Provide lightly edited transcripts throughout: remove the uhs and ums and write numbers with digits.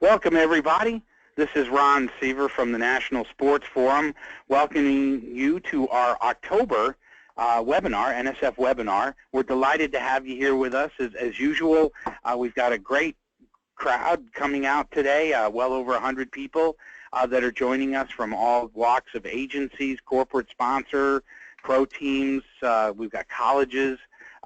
Welcome, everybody. This is Ron Seaver from the National Sports Forum, welcoming you to our October webinar, NSF webinar. We're delighted to have you here with us. As usual, we've got a great crowd coming out today, well over 100 people that are joining us from all walks of agencies, corporate sponsor, pro teams. We've got colleges.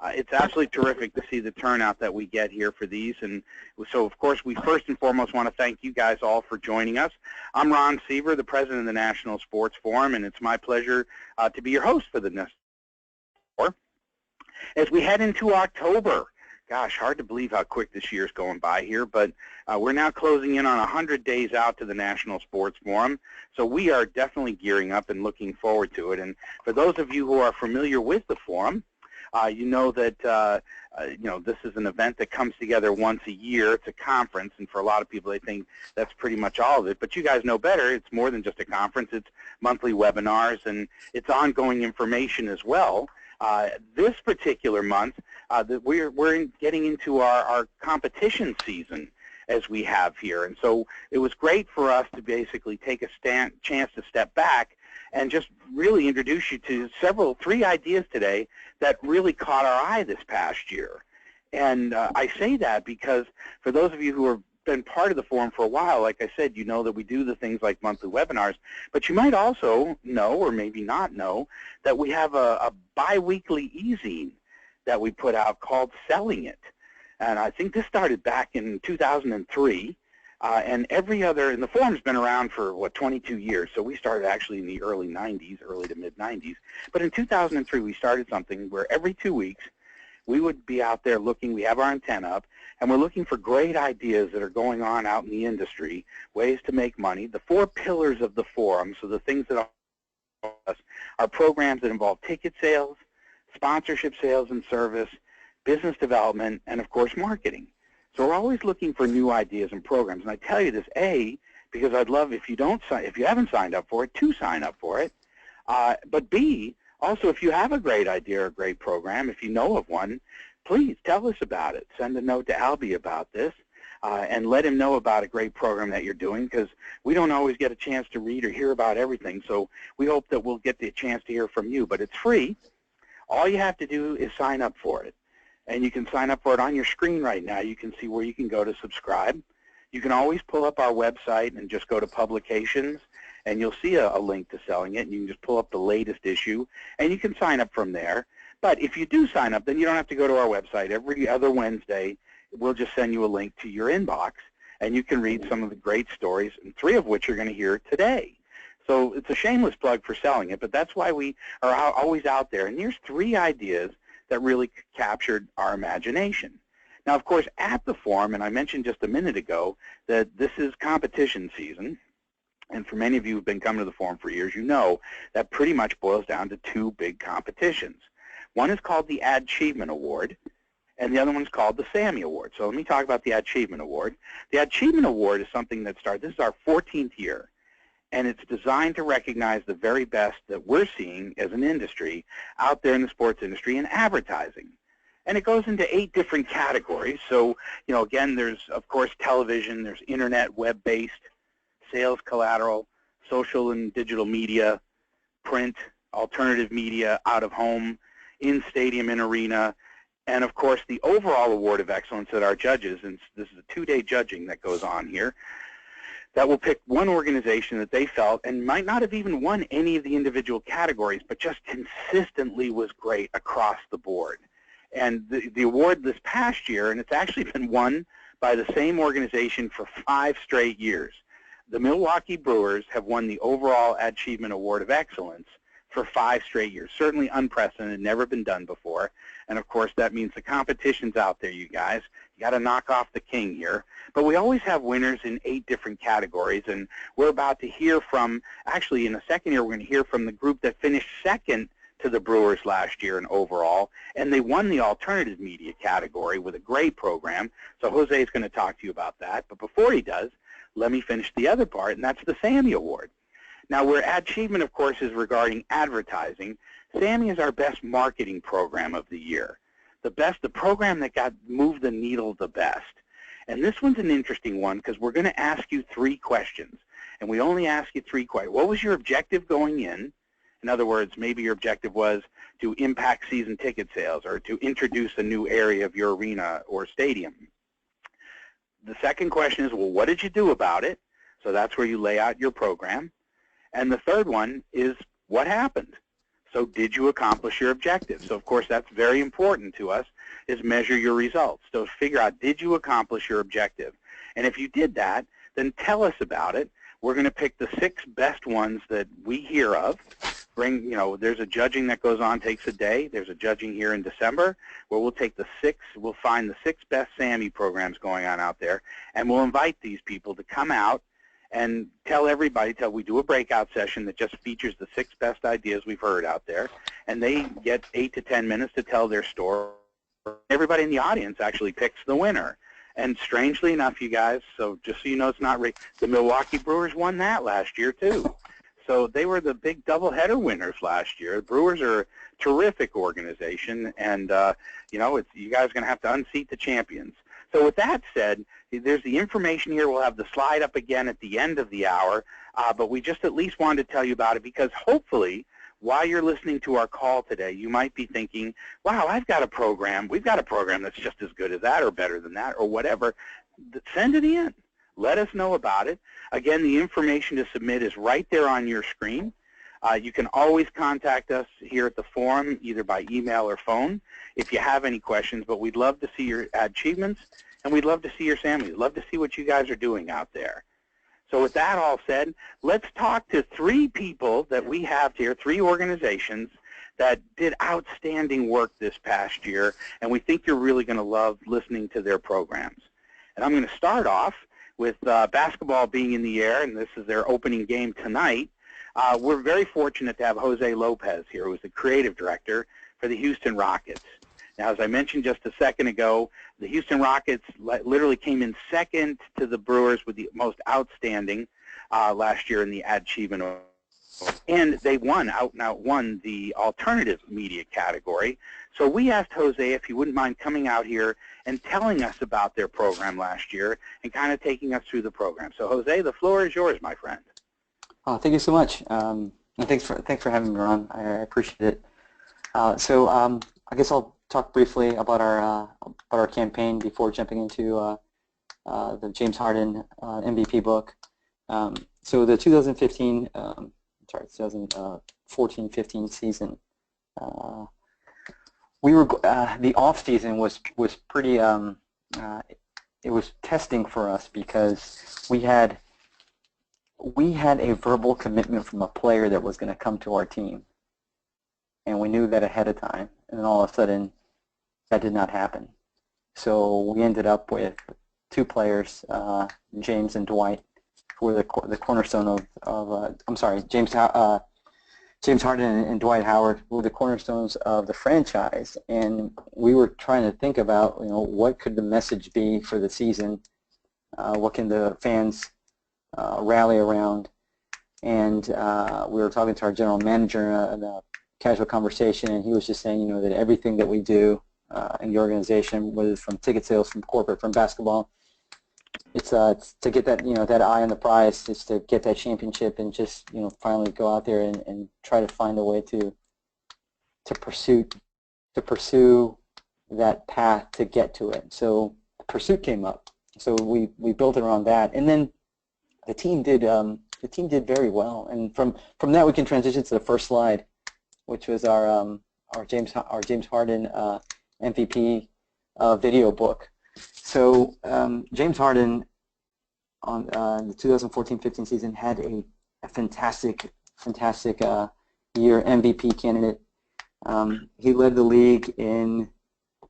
It's absolutely terrific to see the turnout that we get here for these. And so, of course, we first and foremost want to thank you guys all for joining us. I'm Ron Seaver, the president of the National Sports Forum, and it's my pleasure to be your host for the next hour. As we head into October, gosh, hard to believe how quick this year's going by here, but we're now closing in on 100 days out to the National Sports Forum. So we are definitely gearing up and looking forward to it. And for those of you who are familiar with the forum, you know that this is an event that comes together once a year. It's a conference, and for a lot of people, they think that's pretty much all of it. But you guys know better. It's more than just a conference. It's monthly webinars, and it's ongoing information as well. This particular month, we're getting into our competition season as we have here. And so it was great for us to basically take a chance to step back and just really introduce you to three ideas today that really caught our eye this past year. And I say that because for those of you who have been part of the forum for a while, like I said, you know that we do the things like monthly webinars, but you might also know, or maybe not know, that we have a bi-weekly e-zine that we put out called Selling It. And I think this started back in 2003. And the forum's been around for, 22 years, so we started actually in the early 90s, early to mid-90s. But in 2003, we started something where every 2 weeks, we would be out there looking, we have our antenna up, and we're looking for great ideas that are going on out in the industry, ways to make money. The 4 pillars of the forum, so the things that are programs that involve ticket sales, sponsorship sales and service, business development, and, of course, marketing. So we're always looking for new ideas and programs. And I tell you this, A, because I'd love if you haven't signed up for it, to sign up for it. But B, also if you have a great idea or a great program, if you know of one, please tell us about it. Send a note to Albie about this and let him know about a great program that you're doing, because we don't always get a chance to read or hear about everything. So we hope that we'll get the chance to hear from you. But it's free. All you have to do is sign up for it. And you can sign up for it on your screen right now. You can see where you can go to subscribe. You can always pull up our website and just go to publications, and you'll see a link to Selling It. And you can just pull up the latest issue, and you can sign up from there. But if you do sign up, then you don't have to go to our website. Every other Wednesday, we'll just send you a link to your inbox, and you can read some of the great stories, and 3 of which you're going to hear today. So it's a shameless plug for Selling It, but that's why we are always out there. And here's 3 ideas that really captured our imagination. Now, of course, at the forum, and I mentioned just a minute ago that this is competition season, and for many of you who've been coming to the forum for years, you know that pretty much boils down to 2 big competitions. One is called the Achievement Award, and the other one is called the Sammy Award. So let me talk about the Achievement Award. The Achievement Award is something that started, this is our 14th year, and it's designed to recognize the very best that we're seeing as an industry out there in the sports industry and advertising. And it goes into 8 different categories. So, again, there's, of course, television, there's internet, web-based, sales collateral, social and digital media, print, alternative media, out-of-home, in-stadium and arena, and, of course, the overall award of excellence that our judges, and this is a 2-day judging that goes on here, that will pick one organization that they felt, and might not have even won any of the individual categories, but just consistently was great across the board. And the award this past year, and it's actually been won by the same organization for 5 straight years. The Milwaukee Brewers have won the overall Achievement Award of Excellence for 5 straight years. Certainly unprecedented, never been done before. And of course, that means the competition's out there, you guys. You got to knock off the king here. But we always have winners in 8 different categories, and we're about to hear from, actually in the second year, we're going to hear from the group that finished second to the Brewers last year in overall, and they won the alternative media category with a great program. So Jose is going to talk to you about that. But before he does, let me finish the other part, and that's the Sammy Award. Now, where Achievement, of course, is regarding advertising, Sammy is our best marketing program of the year. The program that moved the needle the best. And this one's an interesting one because we're going to ask you 3 questions. And we only ask you 3 questions. What was your objective going in? In other words, maybe your objective was to impact season ticket sales or to introduce a new area of your arena or stadium. The second question is, well, what did you do about it? So that's where you lay out your program. And the third one is, what happened? So did you accomplish your objective? So, of course, that's very important to us, is measure your results. So figure out, did you accomplish your objective? And if you did that, then tell us about it. We're going to pick the 6 best ones that we hear of. There's a judging that goes on, takes a day. There's a judging here in December where we'll take we'll find the 6 best SAMI programs going on out there, and we'll invite these people to come out and tell everybody, we do a breakout session that just features the 6 best ideas we've heard out there, and they get 8 to 10 minutes to tell their story. Everybody in the audience actually picks the winner. And strangely enough, you guys, so just so you know, it's not the Milwaukee Brewers won that last year too. So they were the big doubleheader winners last year. The Brewers are a terrific organization, and you guys are going to have to unseat the champions. So with that said, there's the information here. We'll have the slide up again at the end of the hour, but we just at least wanted to tell you about it because hopefully, while you're listening to our call today, you might be thinking, wow, I've got a program. We've got a program that's just as good as that or better than that or whatever. Send it in. Let us know about it. Again, the information to submit is right there on your screen. You can always contact us here at the forum, either by email or phone, if you have any questions. But we'd love to see your achievements, and we'd love to see your SAMI. We'd love to see what you guys are doing out there. So with that all said, let's talk to 3 people that we have here, 3 organizations that did outstanding work this past year, and we think you're really going to love listening to their programs. And I'm going to start off with basketball being in the air, and this is their opening game tonight. We're very fortunate to have Jose Lopez here, who is the creative director for the Houston Rockets. Now, as I mentioned just a second ago, the Houston Rockets literally came in second to the Brewers with the most outstanding last year in the achievement, and they won the alternative media category. So we asked Jose if he wouldn't mind coming out here and telling us about their program last year and kind of taking us through the program. So Jose, the floor is yours, my friend. Oh, thank you so much. And thanks for having me, Ron. I appreciate it. I guess I'll talk briefly about our campaign before jumping into the James Harden MVP book. So the 2014-15 season, the off season was pretty. It was testing for us because we had a verbal commitment from a player that was going to come to our team, and we knew that ahead of time. And then all of a sudden, that did not happen. So we ended up with 2 players, James and Dwight, who were the cornerstone James Harden and Dwight Howard were the cornerstones of the franchise, and we were trying to think about, what could the message be for the season? What can the fans rally around? And we were talking to our general manager in a casual conversation, and he was just saying, that everything that we do in the organization, whether it's from ticket sales, from corporate, from basketball, it's to get that that eye on the prize, it's to get that championship and just finally go out there and try to find a way to pursue that path to get to it. So pursuit came up. So we built it around that, and then the team did very well. And from that we can transition to the first slide, which was our James Harden MVP video book. So James Harden on the 2014-15 season had a fantastic year, MVP candidate. He led the league in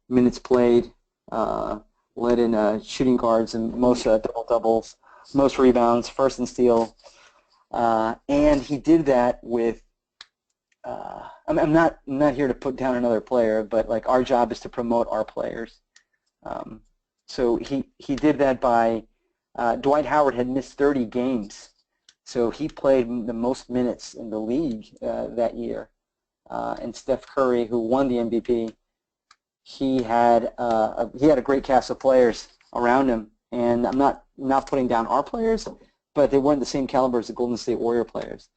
minutes played, led in shooting guards and most double-doubles, most rebounds, first in steal, and he did that with. I'm not here to put down another player, but our job is to promote our players. So he did that by Dwight Howard had missed 30 games, so he played the most minutes in the league that year. And Steph Curry, who won the MVP, he had a great cast of players around him, And I'm not putting down our players, but they weren't the same caliber as the Golden State Warrior players.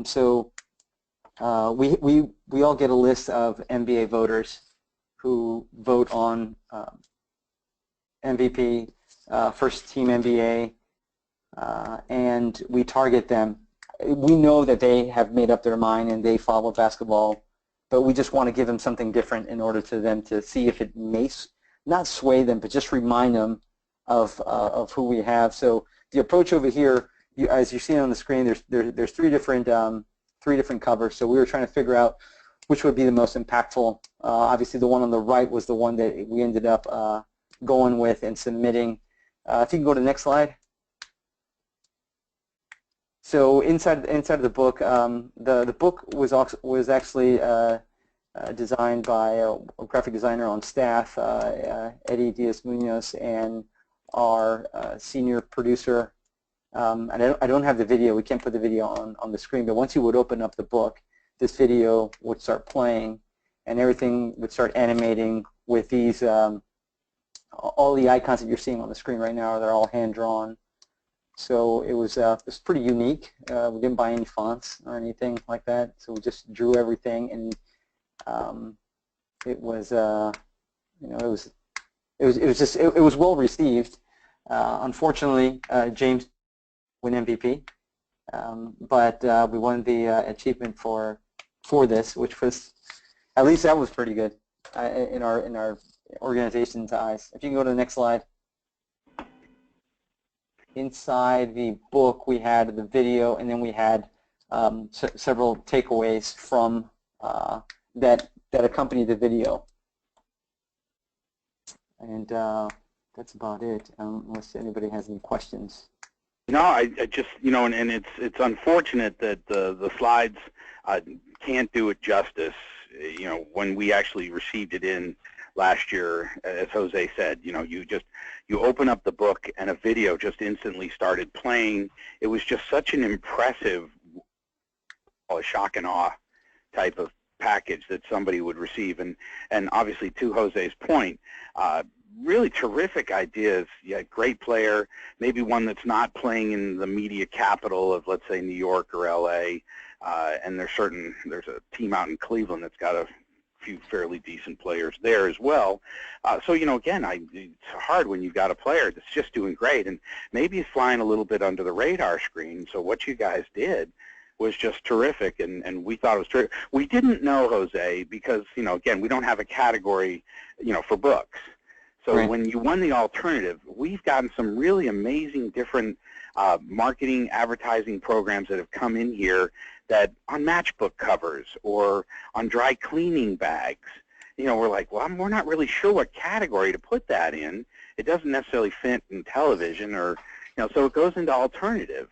So we all get a list of NBA voters who vote on MVP, first team NBA, and we target them. We know that they have made up their mind and they follow basketball, but we just want to give them something different in order to them to see if it may not sway them, but just remind them of who we have. So the approach over here, as you see on the screen, there's three different covers. So we were trying to figure out which would be the most impactful. Obviously, the one on the right was the one that we ended up going with and submitting. If you can go to the next slide. So inside of the book, the book was actually designed by a graphic designer on staff, Eddie Diaz-Munoz, and our senior producer. And I don't have the video. We can't put the video on the screen. But once you would open up the book, this video would start playing, and everything would start animating with these. All the icons that you're seeing on the screen right now, they're all hand drawn. So it was pretty unique. We didn't buy any fonts or anything like that. So we just drew everything, and it was it was well received. Unfortunately, James won MVP, but we won the achievement for this, which was, at least that was pretty good in our organization's eyes. If you can go to the next slide. Inside the book, we had the video, and then we had several takeaways from that accompanied the video. And that's about it, unless anybody has any questions. No, I just, and it's unfortunate that the slides can't do it justice. When we actually received it in last year, as Jose said, you open up the book and a video just instantly started playing. It was just such an impressive, shock and awe type of package that somebody would receive. And obviously, to Jose's point, really terrific ideas. Yeah, great player, maybe one that's not playing in the media capital of, let's say, New York or LA, and there's a team out in Cleveland that's got a few fairly decent players there as well. So, again, it's hard when you've got a player that's just doing great, and maybe he's flying a little bit under the radar screen. So what you guys did was just terrific, and we thought it was terrific. We didn't know, Jose, because, again, we don't have a category, for books. So right. When you won the alternative, we've gotten some really amazing different marketing, advertising programs that have come in here that on matchbook covers or on dry cleaning bags, we're like, well, we're not really sure what category to put that in. It doesn't necessarily fit in television or, so it goes into alternative.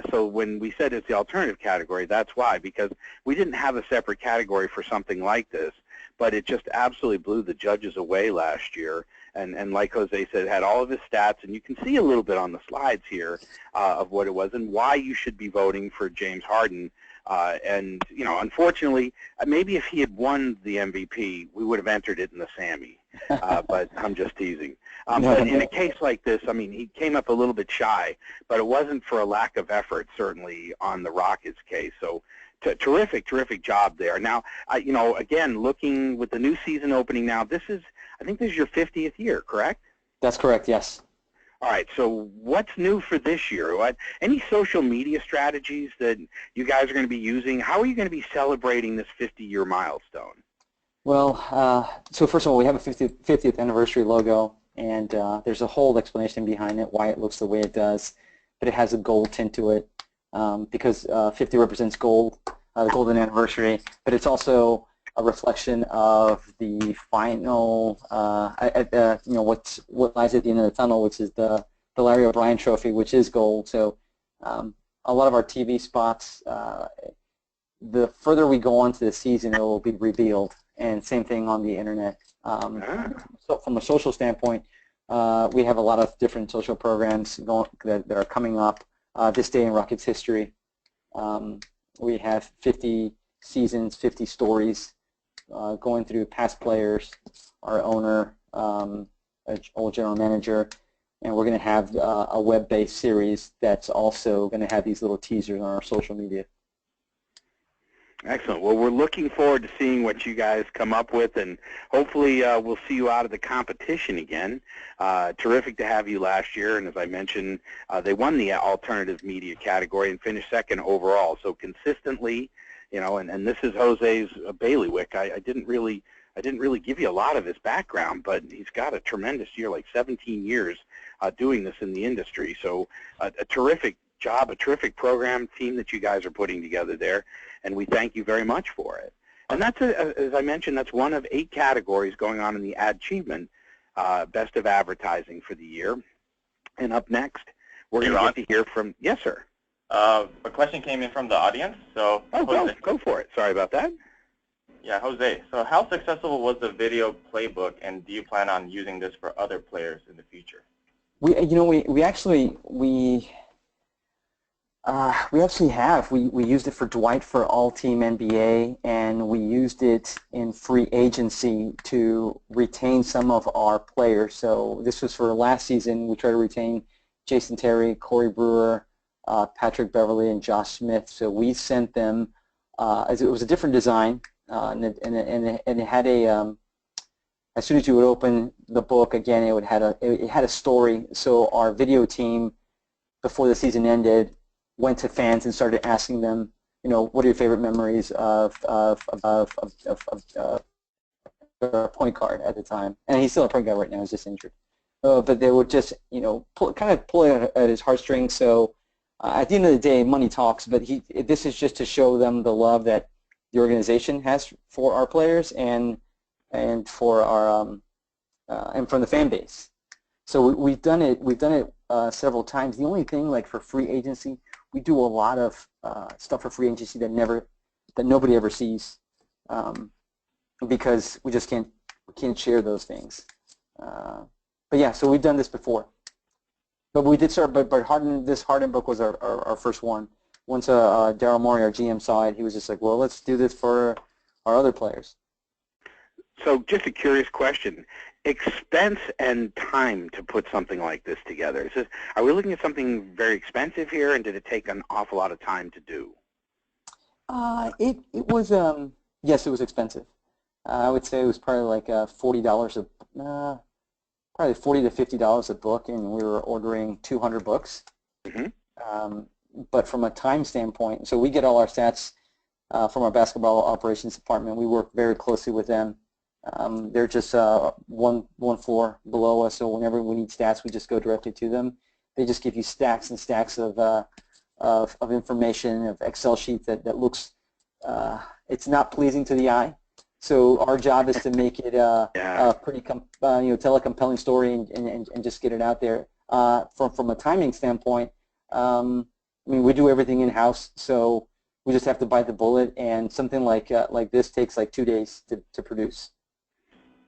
So when we said it's the alternative category, that's why, because we didn't have a separate category for something like this, but it just absolutely blew the judges away last year. And like Jose said, it had all of his stats, and you can see a little bit on the slides here of what it was and why you should be voting for James Harden. And, unfortunately, maybe if he had won the MVP, we would have entered it in the Sammy. But I'm just teasing. But in a case like this, he came up a little bit shy, but it wasn't for a lack of effort, certainly, on the Rockets case. So terrific job there. Now, again, looking with the new season opening now, I think this is your 50th year, correct? That's correct, yes. All right, so what's new for this year? Any social media strategies that you guys are going to be using? How are you going to be celebrating this 50-year milestone? Well, so first of all, we have a 50th anniversary logo, and there's a whole explanation behind it, why it looks the way it does, but it has a gold tint to it because 50 represents gold, the golden anniversary, but it's also a reflection of the final, what lies at the end of the tunnel, which is the Larry O'Brien Trophy, which is gold. So a lot of our TV spots, the further we go on to the season, it will be revealed, and same thing on the internet. So from a social standpoint, we have a lot of different social programs that are coming up. This day in Rockets history, we have 50 seasons, 50 stories going through past players, our owner, old general manager. and we're going to have a web-based series that's also going to have these little teasers on our social media. Excellent. Well, we're looking forward to seeing what you guys come up with, and hopefully we'll see you out of the competition again. Terrific to have you last year, and as I mentioned, they won the alternative media category and finished second overall. So consistently, you know, and this is Jose's bailiwick. I didn't really give you a lot of his background, but he's got a tremendous year, like 17 years doing this in the industry. So a terrific job, a terrific program team that you guys are putting together there, and we thank you very much for it. And that's, as I mentioned, that's one of 8 categories going on in the Achievement Best of Advertising for the year. And up next, we're going to get to hear from, yes, sir. A question came in from the audience. So go for it. Sorry about that. Yeah, Jose. So how successful was the video playbook, and do you plan on using this for other players in the future? We actually have. We used it for Dwight for All-Team NBA, and we used it in free agency to retain some of our players. So this was for last season. We tried to retain Jason Terry, Corey Brewer, Patrick Beverly, and Josh Smith. So we sent them. It was a different design, and it had a. As soon as you would open the book, again, it had a story. So our video team, before the season ended, went to fans and started asking them, you know, what are your favorite memories of a point guard at the time? And he's still a point guard right now. He's just injured. But they would just, you know, kind of pull at his heartstrings. So at the end of the day, money talks. But this is just to show them the love that the organization has for our players and for our and from the fan base. So we've done it several times. The only thing, like for free agency, we do a lot of stuff for free agency that nobody ever sees, because we just can't share those things. But yeah, so we've done this before. But we did start. But this Harden book was our first one. Once Daryl Morey, our GM, saw it, he was just like, well, let's do this for our other players. So just a curious question. Expense and time to put something like this together. Are we looking at something very expensive here, and did it take an awful lot of time to do? It was, yes, it was expensive. I would say it was probably like $40 probably $40 to $50 a book, and we were ordering 200 books. Mm-hmm. But from a time standpoint, so we get all our stats from our basketball operations department. We work very closely with them. They're just one floor below us, so whenever we need stats, we just go directly to them. They just give you stacks and stacks of information, of Excel sheets that looks, it's not pleasing to the eye. So our job is to make it pretty, tell a compelling story and just get it out there. From a timing standpoint, I mean, we do everything in-house, so we just have to bite the bullet, and something like this takes like 2 days to produce.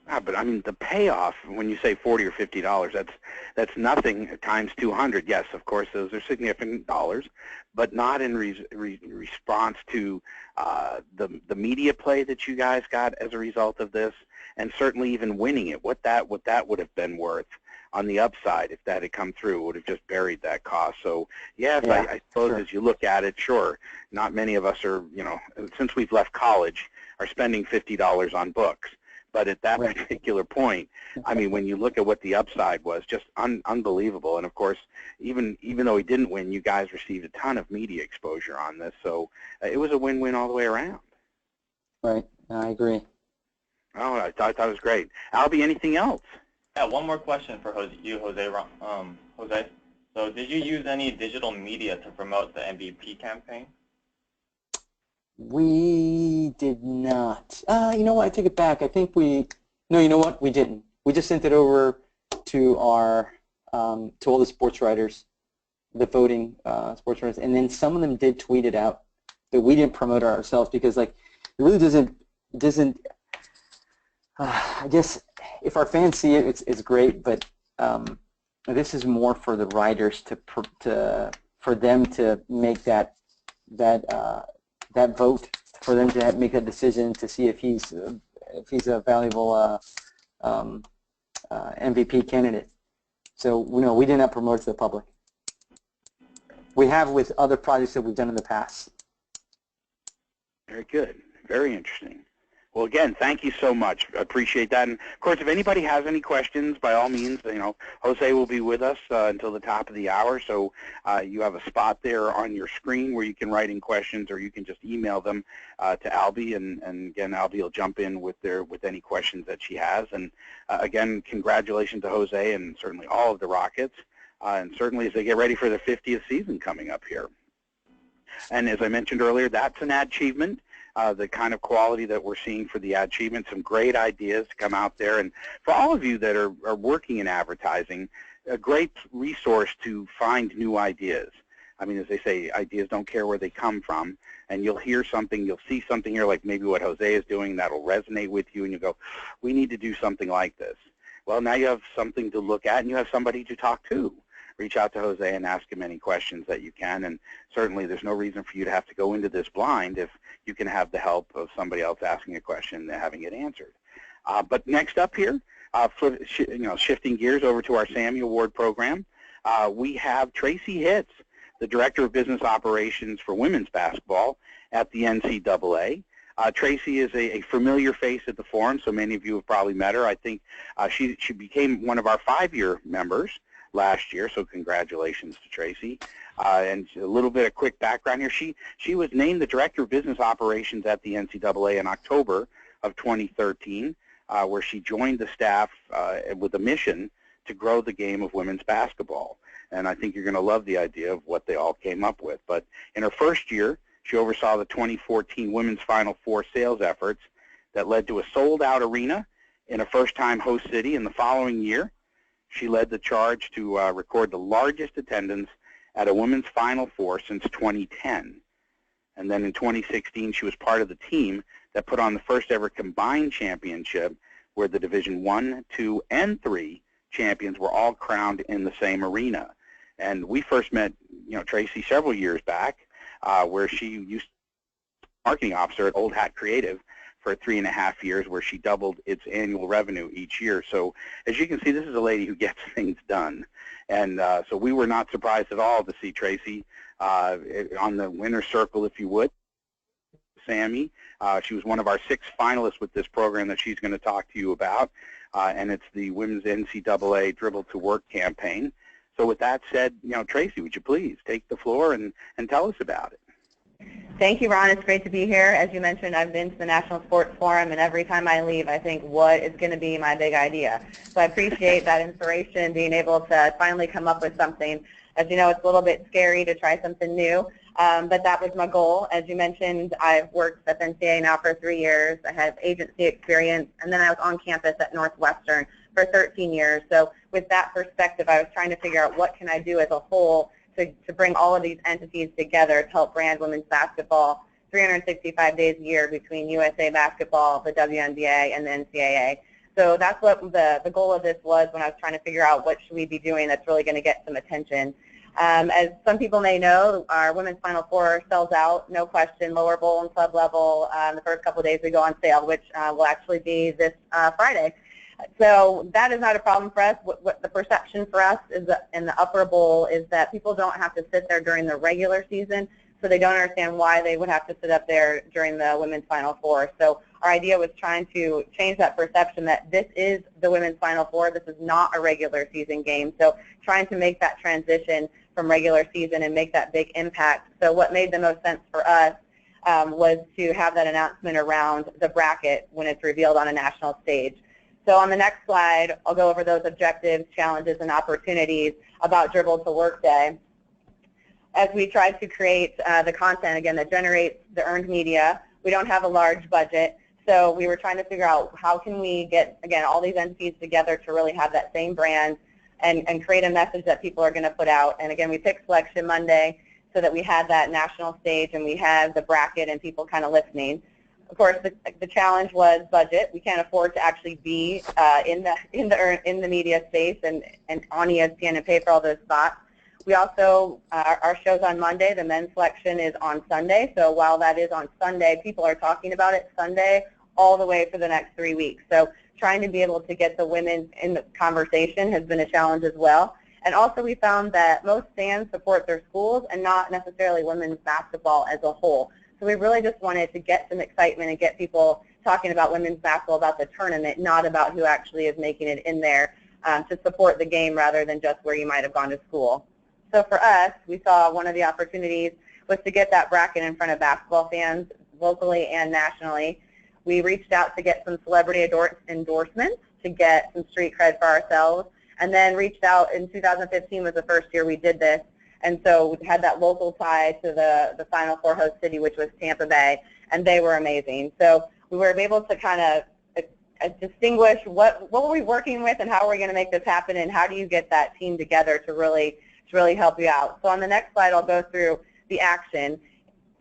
But I mean, the payoff when you say $40 or $50, that's nothing times 200. Yes, of course, those are significant dollars, but not in response to the media play that you guys got as a result of this, and certainly even winning it. What that would have been worth on the upside if that had come through, would have just buried that cost. So yes, yeah, I suppose sure. As you look at it, sure, not many of us are, since we've left college, are spending $50 on books. But at that particular point, I mean, when you look at what the upside was, just unbelievable. And of course, even though he didn't win, you guys received a ton of media exposure on this. So it was a win-win all the way around. Right. I agree. Oh, I thought it was great. Albie, anything else? Yeah, one more question for you, Jose. Jose, so did you use any digital media to promote the MVP campaign? We did not. You know what? I take it back. I think no, you know what? We didn't. We just sent it over to our to all the sports writers, the voting sports writers, and then some of them did tweet it out, but we didn't promote it ourselves because, like, it really doesn't. I guess if our fans see it, it's great, but this is more for the writers for them to make that vote, for them to make that decision to see if he's a valuable MVP candidate. So, we did not promote to the public. We have with other projects that we've done in the past. Very good. Very interesting. Well, again, thank you so much. I appreciate that. And, of course, if anybody has any questions, by all means, Jose will be with us until the top of the hour. So you have a spot there on your screen where you can write in questions, or you can just email them to Albie. And again, Albie will jump in with any questions that she has. And, again, congratulations to Jose and certainly all of the Rockets, and certainly as they get ready for their 50th season coming up here. And as I mentioned earlier, that's an achievement. The kind of quality that we're seeing for the achievement, some great ideas to come out there. And for all of you that are working in advertising, a great resource to find new ideas. I mean, as they say, ideas don't care where they come from. And you'll hear something, you'll see something here like maybe what Jose is doing that'll resonate with you, and you go, we need to do something like this. Well, now you have something to look at, and you have somebody to talk to. Reach out to Jose and ask him any questions that you can, and certainly there's no reason for you to have to go into this blind if you can have the help of somebody else asking a question and having it answered. But next up here, shifting gears over to our Sammy Award program, we have Tracy Hitz, the Director of Business Operations for Women's Basketball at the NCAA. Tracy is a familiar face at the forum, so many of you have probably met her. I think she became one of our 5-year members last year, so congratulations to Tracy. And a little bit of quick background here. She was named the Director of Business Operations at the NCAA in October of 2013, where she joined the staff with a mission to grow the game of women's basketball. And I think you're going to love the idea of what they all came up with. But in her first year, she oversaw the 2014 Women's Final Four sales efforts that led to a sold-out arena in a first-time host city. In the following year, she led the charge to record the largest attendance at a women's Final Four since 2010. And then in 2016, she was part of the team that put on the first ever combined championship where the Division I, II, and III champions were all crowned in the same arena. And we first met, Tracy several years back where she used to be marketing officer at Old Hat Creative for 3.5 years, where she doubled its annual revenue each year. So as you can see, this is a lady who gets things done. And so we were not surprised at all to see Tracy on the winner's circle, if you would. Sammy, she was one of our 6 finalists with this program that she's going to talk to you about, and it's the Women's NCAA Dribble to Work campaign. So with that said, Tracy, would you please take the floor and tell us about it? Thank you, Ron. It's great to be here. As you mentioned, I've been to the National Sports Forum, and every time I leave, I think, what is going to be my big idea? So I appreciate that inspiration, being able to finally come up with something. As you know, it's a little bit scary to try something new, but that was my goal. As you mentioned, I've worked at NCAA now for 3 years. I have agency experience, and then I was on campus at Northwestern for 13 years. So with that perspective, I was trying to figure out what can I do as a whole to bring all of these entities together to help brand women's basketball 365 days a year between USA Basketball, the WNBA, and the NCAA. So that's what the goal of this was when I was trying to figure out what should we be doing that's really going to get some attention. As some people may know, our Women's Final Four sells out, no question, lower bowl and club level. The first couple of days we go on sale, which will actually be this Friday. So that is not a problem for us. What the perception for us is that in the upper bowl is that people don't have to sit there during the regular season, so they don't understand why they would have to sit up there during the Women's Final Four. So our idea was trying to change that perception that this is the Women's Final Four. This is not a regular season game. So trying to make that transition from regular season and make that big impact. So what made the most sense for us was to have that announcement around the bracket when it's revealed on a national stage. So on the next slide, I'll go over those objectives, challenges, and opportunities about Dribble to Work Day. As we try to create the content, again, that generates the earned media, we don't have a large budget, so we were trying to figure out how can we get, again, all these entities together to really have that same brand and create a message that people are going to put out. And again, we picked Selection Monday so that we had that national stage and we had the bracket and people kind of listening. Of course, the challenge was budget. We can't afford to actually be in the media space and on ESPN and pay for all those spots. We also, our show's on Monday. The men's selection is on Sunday. So while that is on Sunday, people are talking about it Sunday all the way for the next 3 weeks. So trying to be able to get the women in the conversation has been a challenge as well. And also we found that most fans support their schools and not necessarily women's basketball as a whole. So we really just wanted to get some excitement and get people talking about women's basketball, about the tournament, not about who actually is making it in there to support the game rather than just where you might have gone to school. So for us, we saw one of the opportunities was to get that bracket in front of basketball fans locally and nationally. We reached out to get some celebrity endorsements to get some street cred for ourselves, and then reached out in 2015 was the first year we did this. And so we had that local tie to the Final Four host city, which was Tampa Bay, and they were amazing. So we were able to kind of distinguish what were we working with and how are we going to make this happen, and how do you get that team together to really help you out. So on the next slide, I'll go through the action.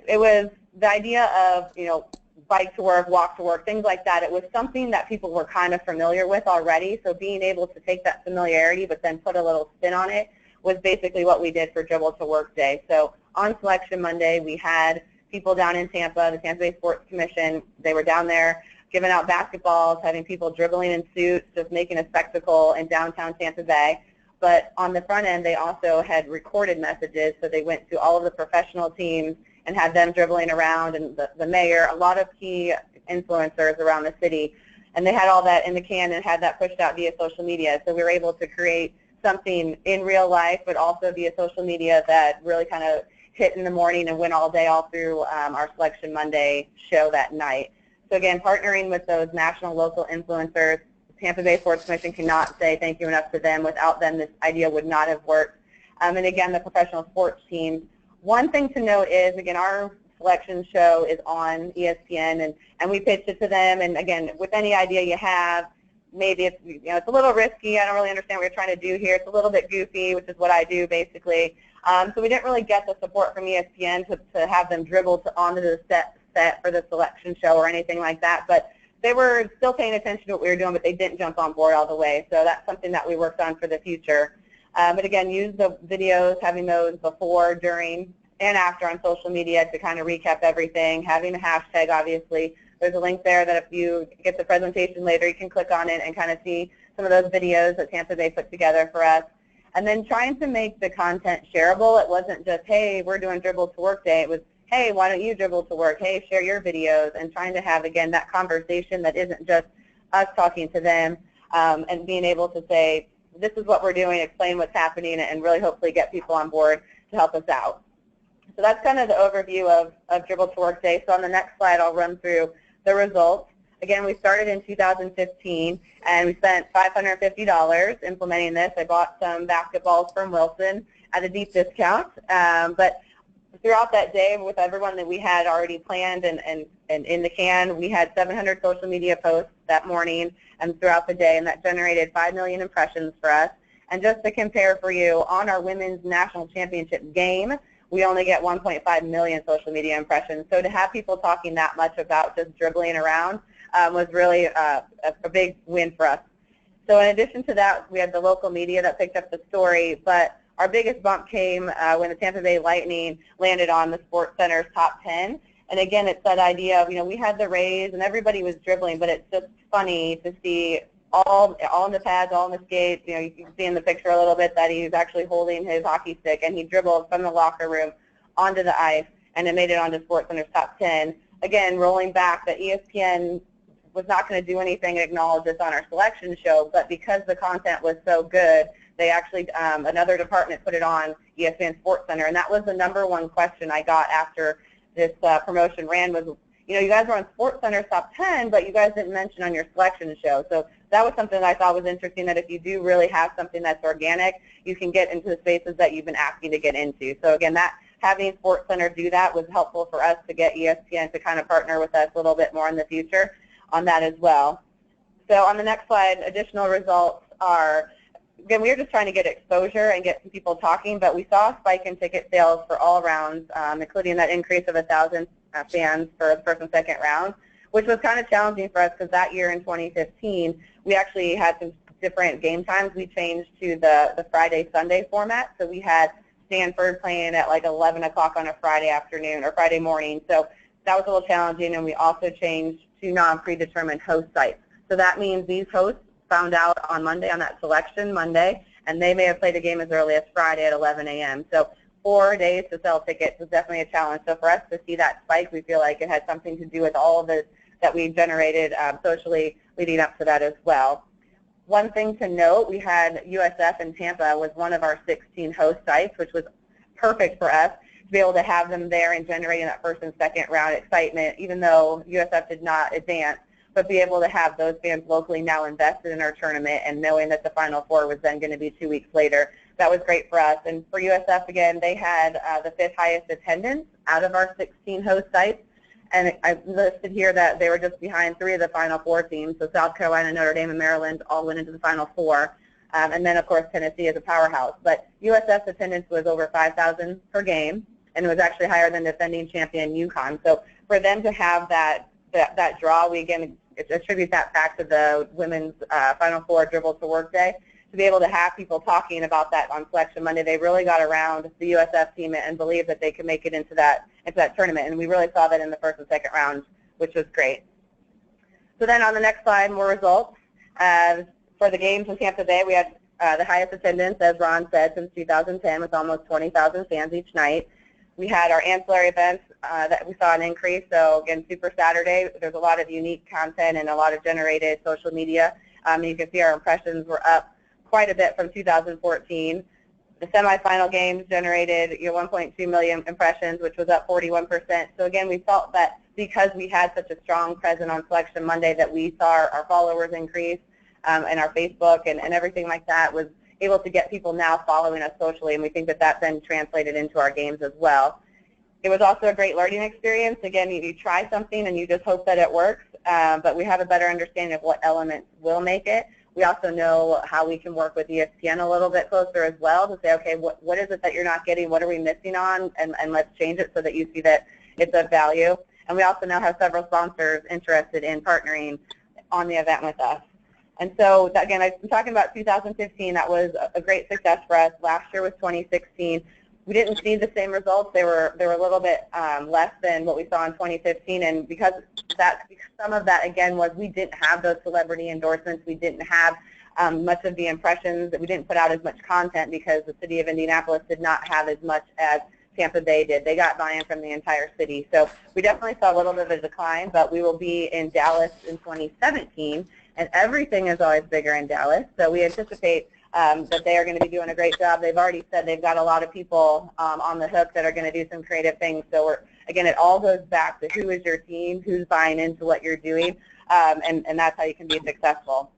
It was the idea of, you know, bike to work, walk to work, things like that. It was something that people were kind of familiar with already, so being able to take that familiarity but then put a little spin on it was basically what we did for Dribble to Work Day. So on Selection Monday, we had people down in Tampa, the Tampa Bay Sports Commission. They were down there giving out basketballs, having people dribbling in suits, just making a spectacle in downtown Tampa Bay. But on the front end, they also had recorded messages, so they went to all of the professional teams and had them dribbling around, and the mayor, a lot of key influencers around the city. And they had all that in the can and had that pushed out via social media. So we were able to create something in real life, but also via social media that really kind of hit in the morning and went all day, all through our Selection Monday show that night. So again, partnering with those national, local influencers, Tampa Bay Sports Commission cannot say thank you enough to them. Without them, this idea would not have worked. And again, the professional sports teams. One thing to note is, again, our selection show is on ESPN, and we pitched it to them. And again, with any idea you have, maybe it's, you know, it's a little risky. I don't really understand what you're trying to do here. It's a little bit goofy, which is what I do basically. So we didn't really get the support from ESPN to have them dribble onto the set for the selection show or anything like that. But they were still paying attention to what we were doing, but they didn't jump on board all the way. So that's something that we worked on for the future. But again, use the videos, having those before, during, and after on social media to kind of recap everything, having a hashtag, obviously. There's a link there that if you get the presentation later, you can click on it and kind of see some of those videos that Tampa Bay put together for us. And then trying to make the content shareable. It wasn't just, hey, we're doing Dribble to Work Day. It was, hey, why don't you dribble to work? Hey, share your videos, and trying to have, again, that conversation that isn't just us talking to them, and being able to say, this is what we're doing, explain what's happening, and really hopefully get people on board to help us out. So that's kind of the overview of Dribble to Work Day. So on the next slide, I'll run through the results. Again, we started in 2015, and we spent $550 implementing this. I bought some basketballs from Wilson at a deep discount. But throughout that day, with everyone that we had already planned and in the can, we had 700 social media posts that morning and throughout the day, and that generated 5 million impressions for us. And just to compare for you, on our women's national championship game, we only get 1.5 million social media impressions. So to have people talking that much about just dribbling around was really a big win for us. So in addition to that, we had the local media that picked up the story, but our biggest bump came when the Tampa Bay Lightning landed on the Sports Center's top 10. And again, it's that idea of, you know, we had the Rays and everybody was dribbling, but it's just funny to see all in the pads, all in the skates. You know, you can see in the picture a little bit that he's actually holding his hockey stick, and he dribbled from the locker room onto the ice, and it made it onto Sports Center's top 10. Again, rolling back, that ESPN was not going to do anything and acknowledge this on our selection show, but because the content was so good, they actually, another department put it on ESPN Sports Center, and that was the #1 question I got after this promotion ran was, you know, you guys were on Sports Center's top 10, but you guys didn't mention on your selection show. So that was something that I thought was interesting, that if you do really have something that's organic, you can get into the spaces that you've been asking to get into. So again, that having Sports Center do that was helpful for us to get ESPN to kind of partner with us a little bit more in the future on that as well. So on the next slide, additional results are, again, we were just trying to get exposure and get some people talking, but we saw a spike in ticket sales for all rounds, including that increase of 1,000 fans for the first and second round, which was kind of challenging for us because that year in 2015, we actually had some different game times. We changed to the Friday-Sunday format, so we had Stanford playing at like 11 o'clock on a Friday afternoon or Friday morning, so that was a little challenging, and we also changed to non-predetermined host sites. So that means these hosts found out on Monday, on that selection Monday, and they may have played a game as early as Friday at 11 a.m. So 4 days to sell tickets was definitely a challenge. So for us to see that spike, we feel like it had something to do with all of it that we generated socially leading up to that as well. One thing to note, we had USF in Tampa was one of our 16 host sites, which was perfect for us to be able to have them there and generating that first and second round excitement, even though USF did not advance, but be able to have those fans locally now invested in our tournament and knowing that the Final Four was then going to be 2 weeks later. That was great for us. And for USF, again, they had the 5th highest attendance out of our 16 host sites. And I listed here that they were just behind 3 of the Final Four teams. So South Carolina, Notre Dame, and Maryland all went into the Final Four. And then, of course, Tennessee is a powerhouse. But USF's attendance was over 5,000 per game, and it was actually higher than defending champion UConn. So for them to have that draw, we again attribute that back to the women's Final Four dribble to work day. To be able to have people talking about that on Selection Monday, they really got around the USF team and believed that they could make it into that tournament. And we really saw that in the first and second rounds, which was great. So then on the next slide, more results. For the games in Tampa Bay, we had the highest attendance, as Ron said, since 2010, with almost 20,000 fans each night. We had our ancillary events that we saw an increase. So again, Super Saturday, there's a lot of unique content and a lot of generated social media. You can see our impressions were up quite a bit from 2014. The semifinal games generated 1.2 million impressions, which was up 41%. So again, we felt that because we had such a strong presence on Selection Monday that we saw our followers increase and our Facebook and everything like that was able to get people now following us socially, and we think that that then translated into our games as well. It was also a great learning experience. Again, you try something and you just hope that it works, but we have a better understanding of what elements will make it. We also know how we can work with ESPN a little bit closer as well to say, okay, what is it that you're not getting? What are we missing on? And let's change it so that you see that it's of value. And we also now have several sponsors interested in partnering on the event with us. And so, again, I'm talking about 2015. That was a great success for us. Last year was 2016. We didn't see the same results. They were a little bit less than what we saw in 2015, and because some of that, again, was we didn't have those celebrity endorsements. We didn't have much of the impressions. We didn't put out as much content because the city of Indianapolis did not have as much as Tampa Bay did. They got buy-in from the entire city. So we definitely saw a little bit of a decline, but we will be in Dallas in 2017, and everything is always bigger in Dallas. So we anticipate that they are going to be doing a great job. They've already said they've got a lot of people on the hook that are going to do some creative things. So again, it all goes back to who is your team, who's buying into what you're doing, and that's how you can be successful.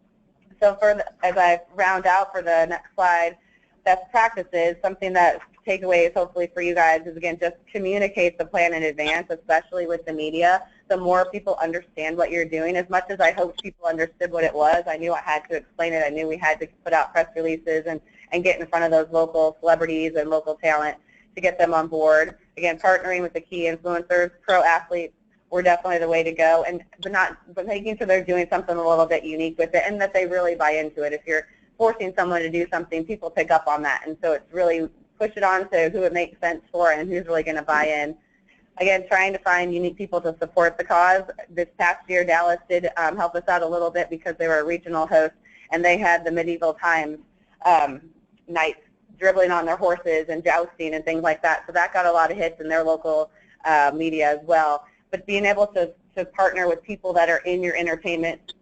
So as I round out for the next slide, best practices, something that takeaways hopefully for you guys is, again, just communicate the plan in advance, especially with the media. The more people understand what you're doing, as much as I hoped people understood what it was, I knew I had to explain it. I knew we had to put out press releases and get in front of those local celebrities and local talent to get them on board. Again, partnering with the key influencers, pro athletes, were definitely the way to go, but making sure they're doing something a little bit unique with it and that they really buy into it. If you're forcing someone to do something, people pick up on that, and so it's really push it on to who it makes sense for and who's really going to buy in. Again, trying to find unique people to support the cause. This past year, Dallas did help us out a little bit because they were a regional host, and they had the medieval times nights dribbling on their horses and jousting and things like that. So that got a lot of hits in their local media as well. But being able to partner with people that are in your entertainment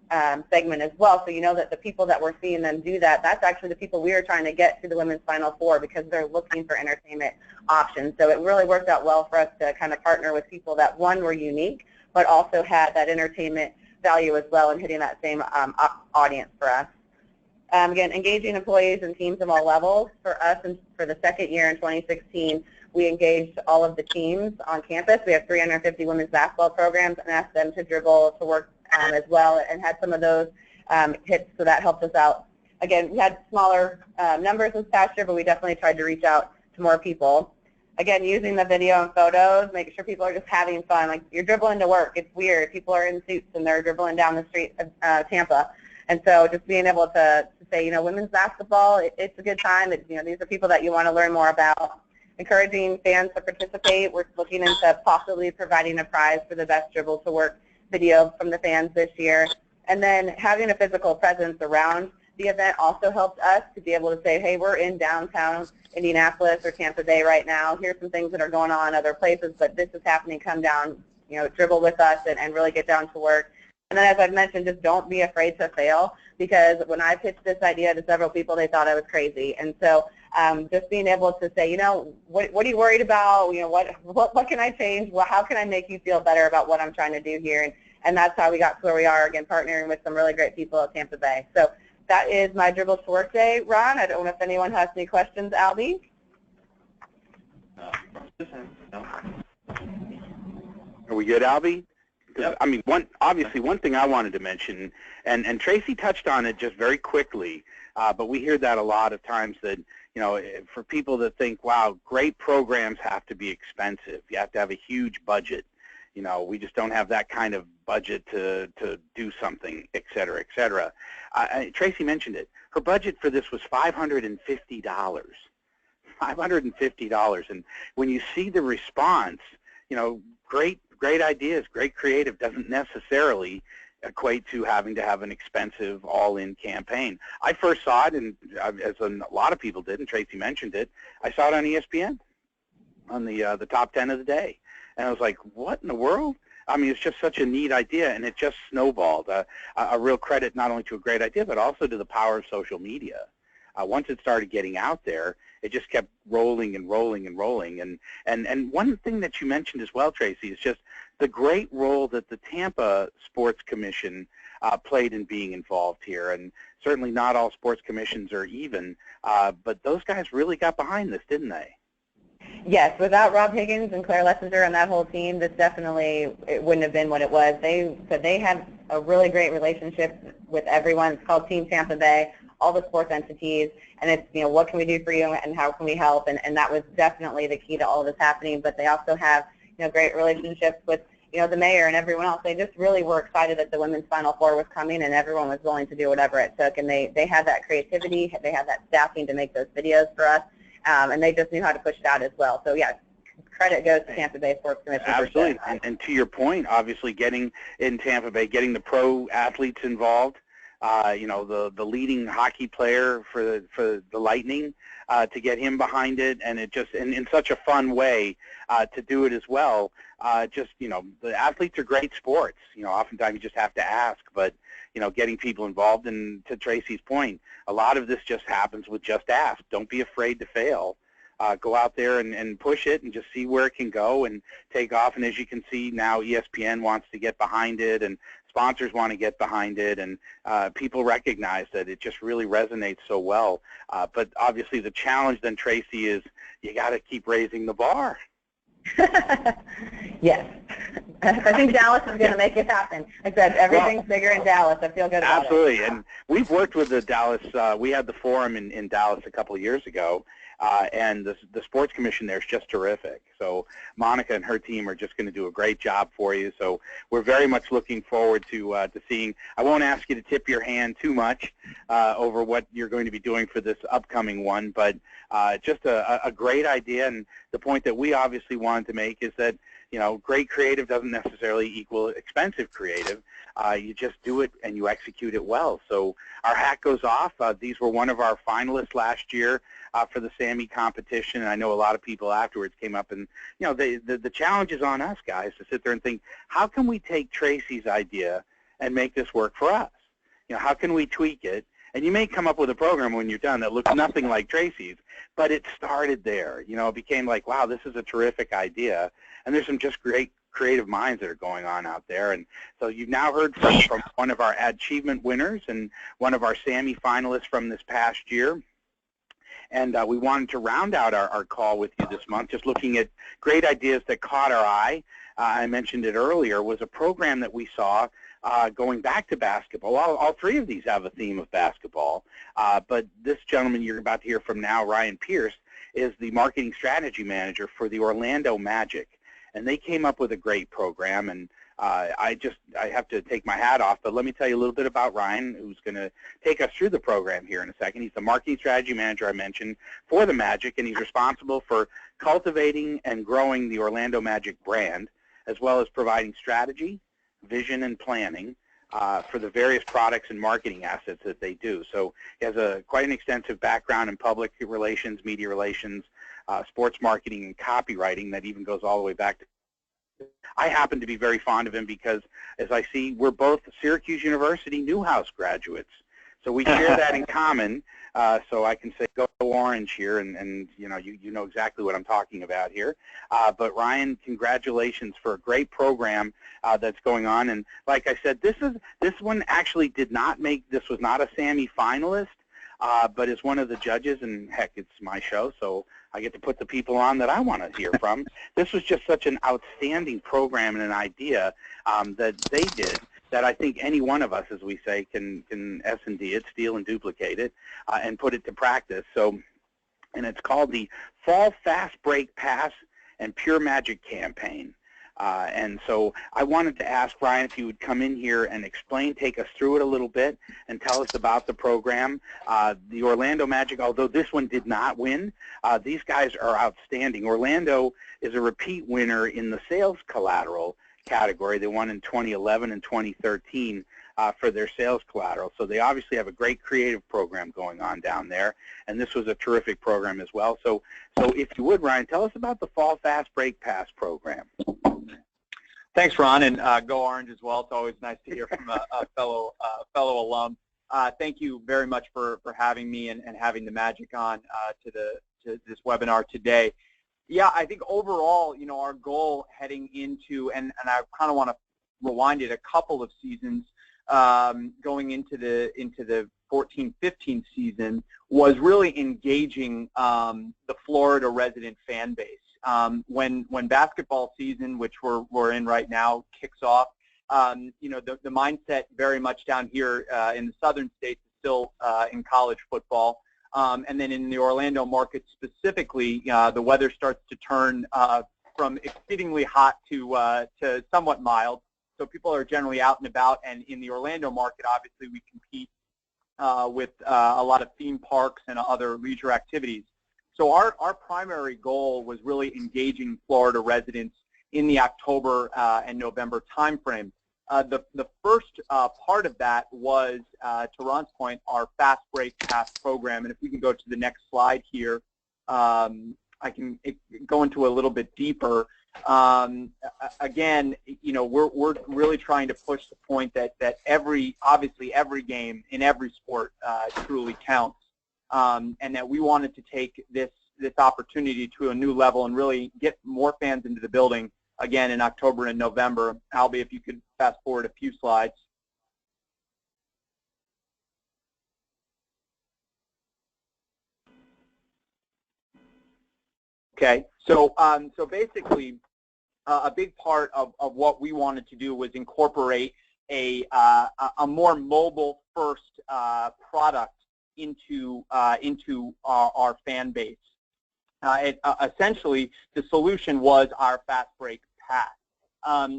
segment as well, so you know that the people that we're seeing them do that, that's actually the people we are trying to get to the Women's Final Four because they're looking for entertainment options. So it really worked out well for us to kind of partner with people that, one, were unique, but also had that entertainment value as well and hitting that same audience for us. Again, engaging employees and teams of all levels. For us, and for the second year in 2016, we engaged all of the teams on campus. We have 350 women's basketball programs and asked them to dribble to work as well, and had some of those hits, so that helped us out. Again, we had smaller numbers this past year, but we definitely tried to reach out to more people. Again, using the video and photos, making sure people are just having fun. Like, you're dribbling to work. It's weird. People are in suits and they're dribbling down the street of Tampa. And so just being able to say, women's basketball, it's a good time. These are people that you want to learn more about. Encouraging fans to participate. We're looking into possibly providing a prize for the best dribble to work video from the fans this year. And then having a physical presence around the event also helped us to be able to say, hey, we're in downtown Indianapolis or Tampa Bay right now. Here's some things that are going on in other places, but this is happening. Come down, dribble with us and really get down to work. And then, as I've mentioned, just don't be afraid to fail, because when I pitched this idea to several people, they thought I was crazy. And so just being able to say, what are you worried about? What can I change? Well, how can I make you feel better about what I'm trying to do here? And that's how we got to where we are, again, partnering with some really great people at Tampa Bay. So that is my Dribble to Work Day, Ron. I don't know if anyone has any questions. Albie? No. Are we good, Albie? Yep. I mean, obviously one thing I wanted to mention, and Tracy touched on it just very quickly, but we hear that a lot of times that, for people that think, wow, great programs have to be expensive. You have to have a huge budget. We just don't have that kind of budget to do something, et cetera, et cetera. Tracy mentioned it. Her budget for this was $550. $550. And when you see the response, great ideas, great creative doesn't necessarily equate to having to have an expensive all-in campaign. I first saw it, and as a lot of people did, and Tracy mentioned it, I saw it on ESPN, on the top 10 of the day. And I was like, what in the world? I mean, it's just such a neat idea, and it just snowballed. A real credit not only to a great idea, but also to the power of social media. Once it started getting out there, it just kept rolling and rolling and rolling. And one thing that you mentioned as well, Tracy, is just the great role that the Tampa Sports Commission played in being involved here. And certainly not all sports commissions are even, but those guys really got behind this, didn't they? Yes, without Rob Higgins and Claire Lessinger and that whole team, this definitely it wouldn't have been what it was. They have a really great relationship with everyone. It's called Team Tampa Bay, all the sports entities, and it's, what can we do for you and how can we help? And that was definitely the key to all of this happening. But they also have, great relationships with, the mayor and everyone else. They just really were excited that the Women's Final Four was coming, and everyone was willing to do whatever it took. And they had that creativity, they had that staffing to make those videos for us. And they just knew how to push it out as well. So, yeah, credit goes to Tampa Bay Sports Commission. Absolutely. For sure. And to your point, obviously getting in Tampa Bay, getting the pro athletes involved, the leading hockey player for the Lightning, to get him behind it, and it just in such a fun way to do it as well. The athletes are great sports. Oftentimes you just have to ask, but getting people involved, and to Tracy's point, a lot of this just happens with just ask. Don't be afraid to fail. Go out there and push it and just see where it can go and take off. And as you can see now, ESPN wants to get behind it, and sponsors want to get behind it, and people recognize that it just really resonates so well. But obviously the challenge then, Tracy, is you got to keep raising the bar. Yes. I think Dallas is going to make it happen. I said everything's bigger in Dallas. I feel good about it. Absolutely. And we've worked with the Dallas, we had the forum in Dallas a couple of years ago, and the Sports Commission there is just terrific. So Monica and her team are just going to do a great job for you. So we're very much looking forward to seeing. I won't ask you to tip your hand too much over what you're going to be doing for this upcoming one, but just a great idea. And the point that we obviously wanted to make is that, great creative doesn't necessarily equal expensive creative. You just do it and you execute it well. So our hat goes off. These were one of our finalists last year for the SAMI competition, and I know a lot of people afterwards came up and, the challenge is on us guys to sit there and think, how can we take Tracy's idea and make this work for us? How can we tweak it? And you may come up with a program when you're done that looks nothing like Tracy's, but it started there. It became like, wow, this is a terrific idea. And there's some just great creative minds that are going on out there. And so you've now heard from one of our achievement winners and one of our SAMI finalists from this past year. And we wanted to round out our call with you this month, just looking at great ideas that caught our eye. I mentioned it earlier, was a program that we saw going back to basketball. All three of these have a theme of basketball. But this gentleman you're about to hear from now, Ryan Pierce, is the marketing strategy manager for the Orlando Magic. And they came up with a great program, and I have to take my hat off, but let me tell you a little bit about Ryan, who's going to take us through the program here in a second. He's the marketing strategy manager I mentioned for the Magic, and he's responsible for cultivating and growing the Orlando Magic brand, as well as providing strategy, vision, and planning for the various products and marketing assets that they do. So he has quite an extensive background in public relations, media relations, sports marketing, and copywriting that even goes all the way back to. I happen to be very fond of him because, as I see, we're both Syracuse University Newhouse graduates. So we share that in common. So I can say go Orange here, and you know exactly what I'm talking about here. But Ryan, congratulations for a great program that's going on. And like I said, this one actually did not make. This was not a Sammy finalist, but is one of the judges. And heck, it's my show, so I get to put the people on that I want to hear from. This was just such an outstanding program and an idea that they did, that I think any one of us, as we say, can S&D it, steal and duplicate it, and put it to practice. So, and it's called the Fall Fast Break Pass and Pure Magic Campaign. And so I wanted to ask Ryan if you would come in here and take us through it a little bit and tell us about the program. The Orlando Magic, although this one did not win, these guys are outstanding. Orlando is a repeat winner in the sales collateral category. They won in 2011 and 2013 for their sales collateral. So they obviously have a great creative program going on down there, and this was a terrific program as well. So if you would, Ryan, tell us about the Fall Fast Break Pass program. Thanks, Ron, and go Orange as well. It's always nice to hear from a fellow alum. Thank you very much for having me and having the Magic on to this webinar today. Yeah, I think overall, you know, our goal heading into, and I kind of want to rewind it a couple of seasons, going into the 14-15 season, was really engaging the Florida resident fan base. When basketball season, which we're in right now, kicks off, you know, the mindset very much down here in the southern states is still in college football. And then in the Orlando market specifically, the weather starts to turn from exceedingly hot to somewhat mild. So people are generally out and about. And in the Orlando market, obviously, we compete with a lot of theme parks and other leisure activities. So our primary goal was really engaging Florida residents in the October and November timeframe. The first part of that was, to Ron's point, our Fast Break Pass program. And if we can go to the next slide here, I can go into a little bit deeper. Again, you know, we're really trying to push the point that obviously every game in every sport truly counts, and that we wanted to take this opportunity to a new level and really get more fans into the building again in October and November. Albie, if you could fast forward a few slides. Okay, so basically, a big part of what we wanted to do was incorporate a more mobile-first product into our fan base. Essentially, the solution was our Fast Break Pass.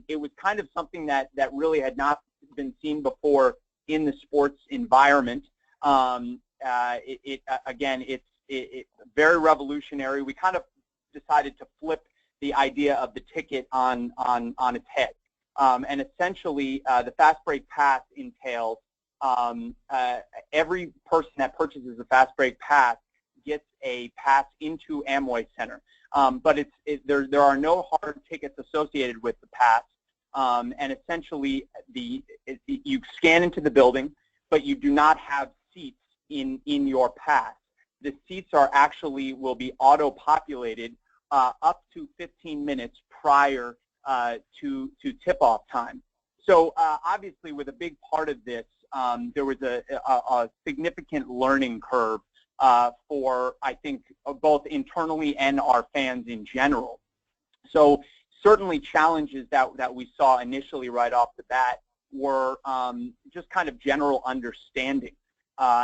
It was kind of something that really had not been seen before in the sports environment. Again, it's very revolutionary. We kind of decided to flip the idea of the ticket on its head. And essentially, the Fast Break Pass entails every person that purchases a Fast Break Pass gets a pass into Amway Center. But there are no hard tickets associated with the pass. And essentially, you scan into the building, but you do not have seats in your pass. The seats will be auto-populated up to 15 minutes prior to tip-off time. So obviously, with a big part of this, there was a significant learning curve for, I think, both internally and our fans in general. So certainly challenges that we saw initially right off the bat were just kind of general understanding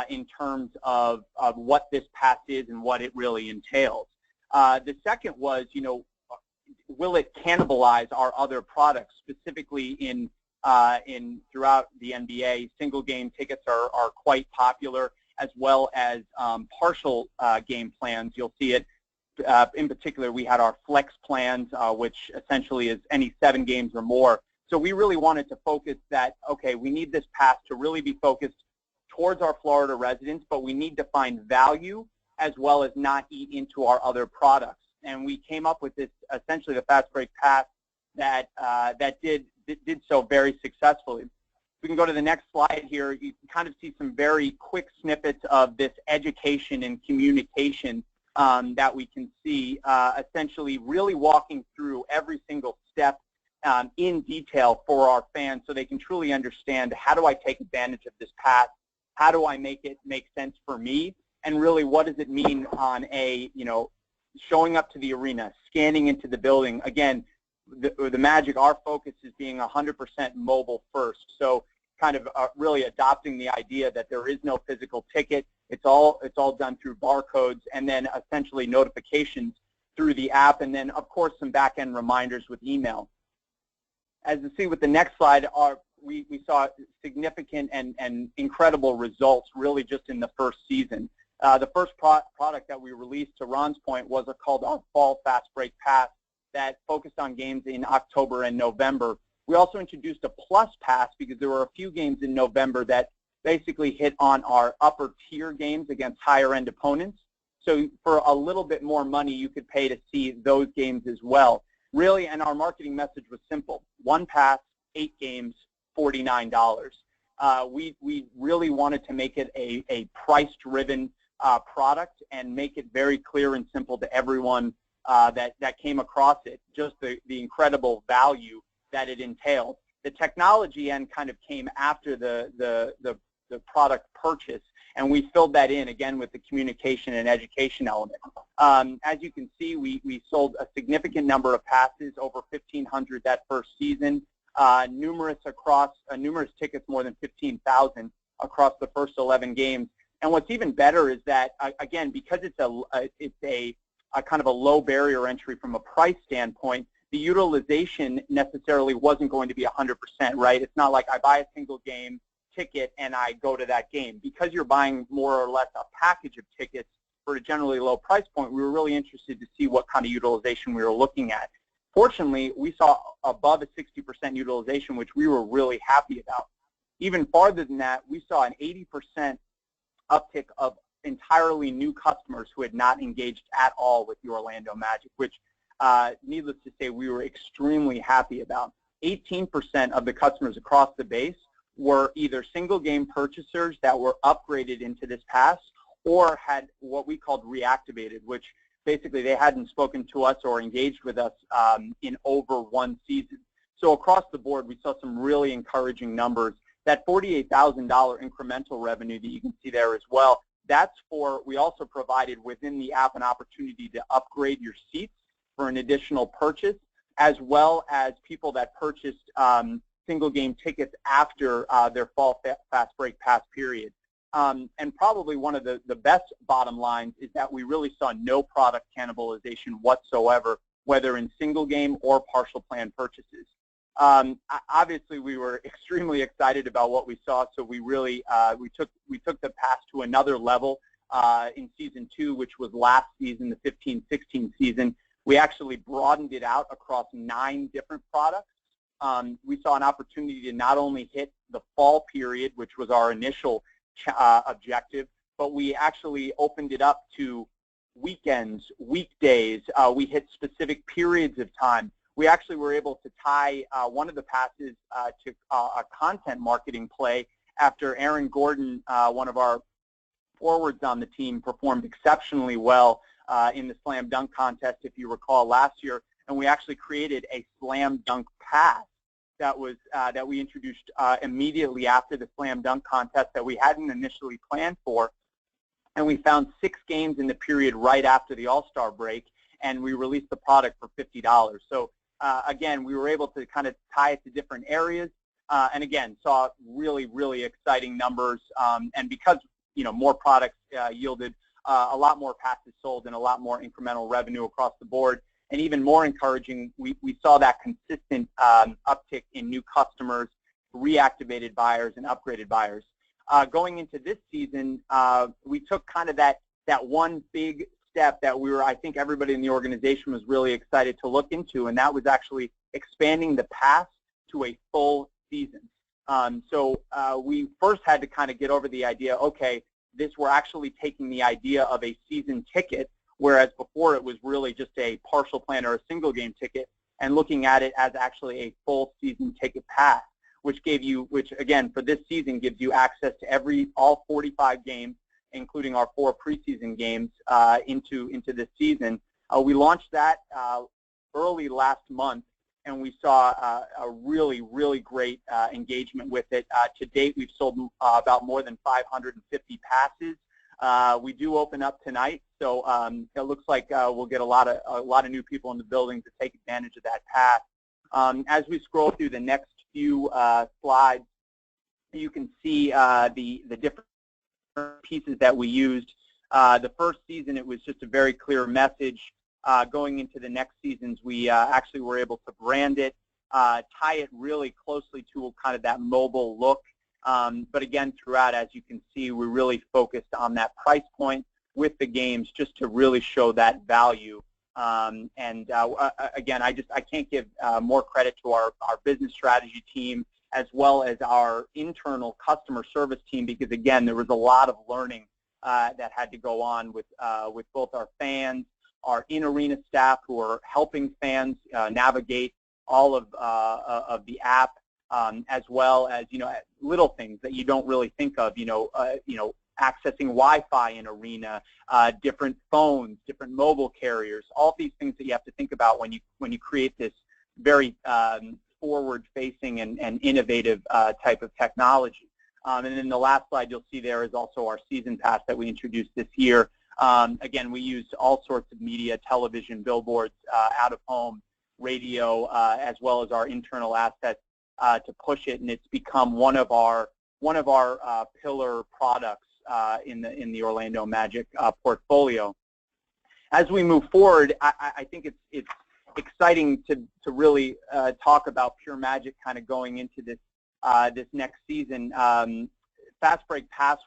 in terms of what this pass is and what it really entails. The second was, you know, will it cannibalize our other products, specifically in throughout the NBA? Single game tickets are quite popular, as well as partial game plans. You'll see it. In particular, we had our flex plans, which essentially is any 7 games or more. So we really wanted to focus that, okay, we need this pass to really be focused towards our Florida residents, but we need to find value as well as not eat into our other products. And we came up with this, essentially the Fast Break Pass that did so very successfully. We can go to the next slide here. You can kind of see some very quick snippets of this education and communication that we can see, essentially really walking through every single step in detail for our fans so they can truly understand, how do I take advantage of this pass? How do I make it make sense for me? And really, what does it mean on a, showing up to the arena, scanning into the building? Again, the Magic, our focus is being 100% mobile first. So kind of really adopting the idea that there is no physical ticket. It's all done through barcodes, and then essentially notifications through the app, and then of course some back-end reminders with email. As you see with the next slide, we saw significant and incredible results really just in the first season. The first product that we released, to Ron's point, was called our Fall Fast Break Pass that focused on games in October and November. We also introduced a Plus Pass because there were a few games in November that basically hit on our upper tier games against higher end opponents. So for a little bit more money, you could pay to see those games as well. Really, and our marketing message was simple: 1 pass, 8 games, $49. We really wanted to make it a price-driven product and make it very clear and simple to everyone that came across it, just the incredible value that it entailed. The technology end kind of came after the product purchase, and we filled that in again with the communication and education element. As you can see, we sold a significant number of passes, over 1,500 that first season, numerous tickets, more than 15,000 across the first 11 games. And what's even better is that, again, because it's a kind of a low barrier entry from a price standpoint, the utilization necessarily wasn't going to be 100%, right? It's not like I buy a single game ticket and I go to that game. Because you're buying more or less a package of tickets for a generally low price point, we were really interested to see what kind of utilization we were looking at. Fortunately, we saw above a 60% utilization, which we were really happy about. Even farther than that, we saw an 80% uptick of entirely new customers who had not engaged at all with the Orlando Magic, which, needless to say, we were extremely happy about. 18% of the customers across the base were either single game purchasers that were upgraded into this pass or had what we called reactivated, which basically they hadn't spoken to us or engaged with us in over 1 season. So across the board, we saw some really encouraging numbers. That $48,000 incremental revenue that you can see there as well, that's for, we also provided within the app an opportunity to upgrade your seats for an additional purchase, as well as people that purchased single game tickets after their Fall Fast Break Pass period. And probably one of the best bottom lines is that we really saw no product cannibalization whatsoever, whether in single game or partial plan purchases. Obviously, we were extremely excited about what we saw, so we really we took the pass to another level in season 2, which was last season, the 15-16 season. We actually broadened it out across 9 different products. We saw an opportunity to not only hit the fall period, which was our initial objective, but we actually opened it up to weekends, weekdays. We hit specific periods of time. We actually were able to tie one of the passes to a content marketing play after Aaron Gordon, one of our forwards on the team, performed exceptionally well in the slam dunk contest, if you recall, last year, and we actually created a slam dunk pass that was that we introduced immediately after the slam dunk contest that we hadn't initially planned for, and we found 6 games in the period right after the All-Star break, and we released the product for $50. So again, we were able to kind of tie it to different areas, and again, saw really, really exciting numbers, and because more products yielded a lot more passes sold and a lot more incremental revenue across the board. And even more encouraging, we saw that consistent uptick in new customers, reactivated buyers, and upgraded buyers. Going into this season, we took kind of that one big step that I think everybody in the organization was really excited to look into, and that was actually expanding the pass to a full season. So we first had to kind of get over the idea, okay, we're actually taking the idea of a season ticket, whereas before it was really just a partial plan or a single game ticket, and looking at it as actually a full season ticket pass, which again for this season gives you access to all 45 games, including our 4 preseason games into this season. We launched that early last month, and we saw a really, really great engagement with it. To date, we've sold about more than 550 passes. We do open up tonight, so it looks like we'll get a lot of new people in the building to take advantage of that pass. As we scroll through the next few slides, you can see the different pieces that we used. The first season, it was just a very clear message. Going into the next seasons, we actually were able to brand it, tie it really closely to kind of that mobile look. But again, throughout, as you can see, we really focused on that price point with the games just to really show that value. Again, I can't give more credit to our business strategy team as well as our internal customer service team, because again, there was a lot of learning that had to go on with both our fans, our in-arena staff who are helping fans navigate all of the app, as well as little things that you don't really think of, accessing Wi-Fi in arena, different phones, different mobile carriers, all these things that you have to think about when you create this very forward-facing and innovative type of technology. And then the last slide you'll see there is also our season pass that we introduced this year. Again, we used all sorts of media, television, billboards, out-of-home, radio, as well as our internal assets to push it, and it's become one of our pillar products in the Orlando Magic portfolio. As we move forward, I think it's exciting to really talk about Pure Magic kind of going into this next season. Fast Break Pass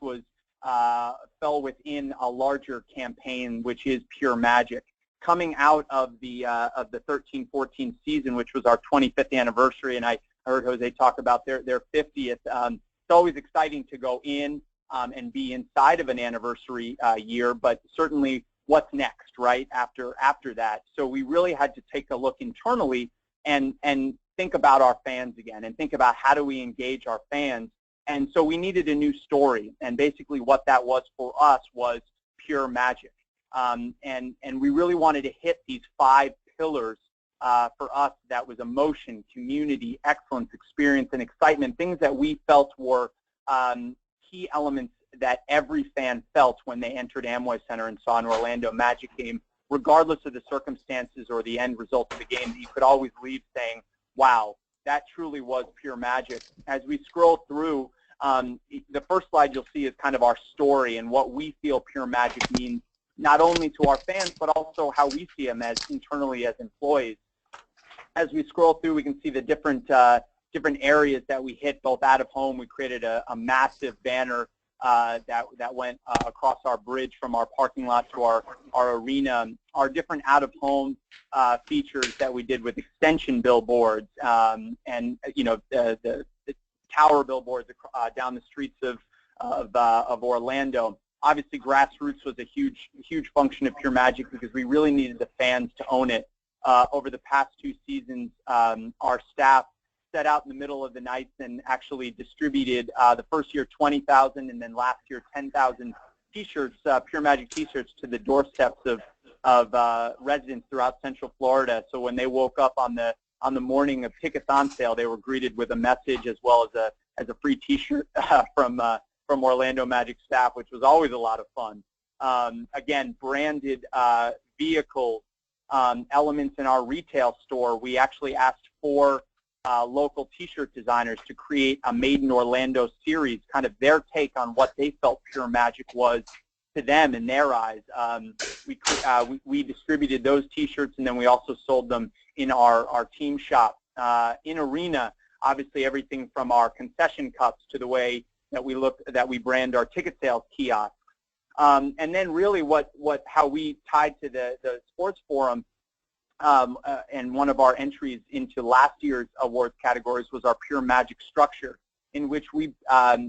fell within a larger campaign, which is Pure Magic. Coming out of the 13-14 season, which was our 25th anniversary, and I heard Jose talk about their 50th. It's always exciting to go in and be inside of an anniversary year, but certainly what's next, right, after that. So we really had to take a look internally and think about our fans again and think about how do we engage our fans. And so we needed a new story, and basically what that was for us was Pure Magic. And we really wanted to hit these 5 pillars for us. That was emotion, community, excellence, experience, and excitement, things that we felt were key elements that every fan felt when they entered Amway Center and saw an Orlando Magic game, regardless of the circumstances or the end result of the game, that you could always leave saying, wow, that truly was Pure Magic. As we scroll through, the first slide you'll see is kind of our story and what we feel Pure Magic means, not only to our fans, but also how we see them as internally as employees. As we scroll through, we can see the different areas that we hit, both out of home. We created a massive banner that went across our bridge from our parking lot to our arena. Our different out-of-home features that we did with extension billboards and the tower billboards down the streets of Orlando. Obviously, Grassroots was a huge function of Pure Magic because we really needed the fans to own it. Over the past 2 seasons, our staff set out in the middle of the nights and actually distributed the first year 20,000 and then last year 10,000 T-shirts, Pure Magic T-shirts, to the doorsteps of residents throughout Central Florida. So when they woke up on the morning of tickets on sale, they were greeted with a message as well as a free T-shirt from Orlando Magic staff, which was always a lot of fun. Again, branded vehicles, elements in our retail store. We actually asked for local T-shirt designers to create a Made in Orlando series, kind of their take on what they felt Pure Magic was to them in their eyes. We distributed those T-shirts, and then we also sold them in our team shop. In arena, obviously everything from our concession cups to the way that we brand our ticket sales kiosks. And then really how we tied to the sports forum and one of our entries into last year's awards categories was our Pure Magic structure, in which we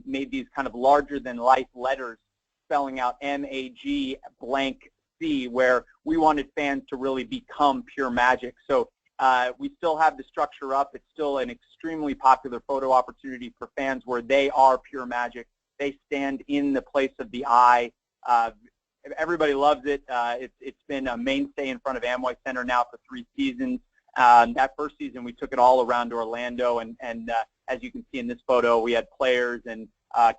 made these kind of larger-than-life letters spelling out M-A-G blank C, where we wanted fans to really become Pure Magic. So we still have the structure up. It's still an extremely popular photo opportunity for fans where they are Pure Magic. They stand in the place of the eye. Everybody loves it. It's been a mainstay in front of Amway Center now for 3 seasons. That first season, we took it all around Orlando, and as you can see in this photo, we had players and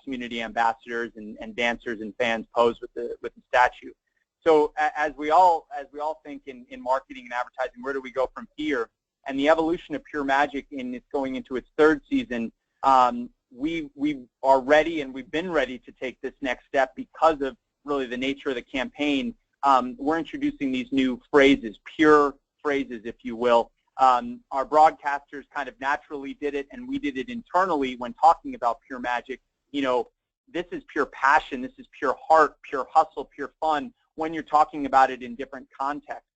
community ambassadors and dancers and fans pose with the statue. So as we all think in marketing and advertising, where do we go from here? And the evolution of Pure Magic, it's going into its 3rd season. We are ready, and we've been ready to take this next step because of really the nature of the campaign. We're introducing these new phrases, pure phrases, if you will. Our broadcasters kind of naturally did it, and we did it internally when talking about Pure Magic. You know, this is pure passion, this is pure heart, pure hustle, pure fun, when you're talking about it in different contexts.